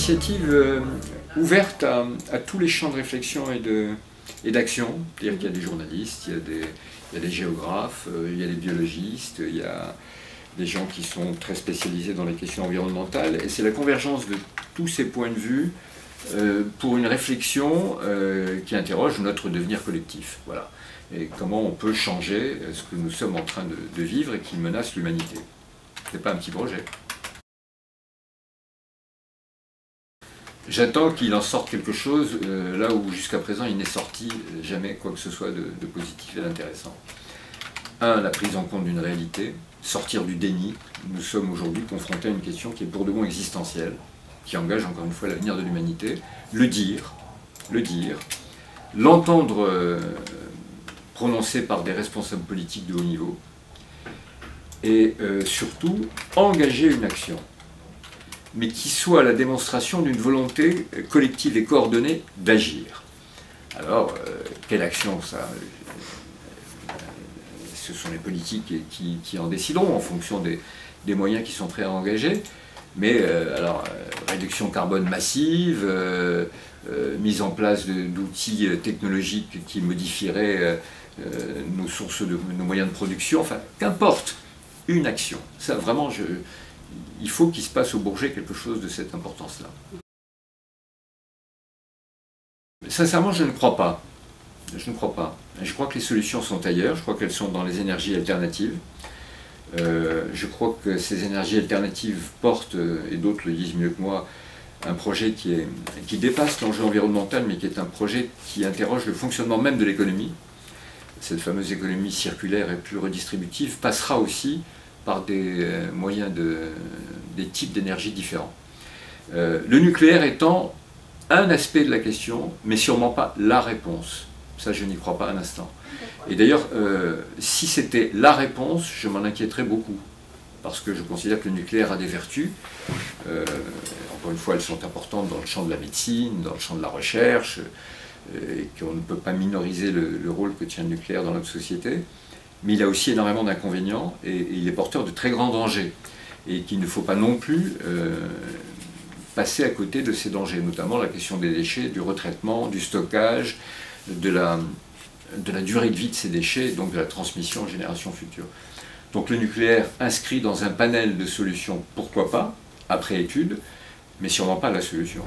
initiative ouverte à tous les champs de réflexion et d'action. C'est-à-dire qu'il y a des journalistes, il y a des géographes, il y a des biologistes, il y a des gens qui sont très spécialisés dans les questions environnementales. Et c'est la convergence de tous ces points de vue pour une réflexion qui interroge notre devenir collectif. Voilà. Et comment on peut changer ce que nous sommes en train de vivre et qui menace l'humanité. C'est pas un petit projet. J'attends qu'il en sorte quelque chose là où jusqu'à présent il n'est sorti jamais quoi que ce soit de positif et d'intéressant. La prise en compte d'une réalité, sortir du déni. Nous sommes aujourd'hui confrontés à une question qui est pour de bon existentielle, qui engage encore une fois l'avenir de l'humanité. Le dire, l'entendre prononcé par des responsables politiques de haut niveau, et surtout engager une action, mais qui soit la démonstration d'une volonté collective et coordonnée d'agir. Alors, quelle action ça? Ce sont les politiques qui en décideront en fonction des moyens qui sont prêts à engager, mais réduction carbone massive, mise en place d'outils technologiques qui modifieraient nos sources, nos moyens de production, enfin, qu'importe, une action. Ça, vraiment, il faut qu'il se passe au Bourget quelque chose de cette importance-là. Sincèrement, je ne crois pas. Je ne crois pas. Je crois que les solutions sont ailleurs, je crois qu'elles sont dans les énergies alternatives. Je crois que ces énergies alternatives portent, et d'autres le disent mieux que moi, un projet qui dépasse l'enjeu environnemental, mais qui est un projet qui interroge le fonctionnement même de l'économie. Cette fameuse économie circulaire et plus redistributive passera aussi par des moyens, des types d'énergie différents. Le nucléaire étant un aspect de la question, mais sûrement pas la réponse. Ça, je n'y crois pas un instant. Et d'ailleurs, si c'était la réponse, je m'en inquiéterais beaucoup. Parce que je considère que le nucléaire a des vertus. Encore une fois, elles sont importantes dans le champ de la médecine, dans le champ de la recherche, et qu'on ne peut pas minoriser le rôle que tient le nucléaire dans notre société. Mais il a aussi énormément d'inconvénients, et il est porteur de très grands dangers. Et qu'il ne faut pas non plus passer à côté de ces dangers, notamment la question des déchets, du retraitement, du stockage, de la durée de vie de ces déchets, donc de la transmission aux générations futures. Donc le nucléaire inscrit dans un panel de solutions, pourquoi pas, après étude, mais sûrement pas la solution.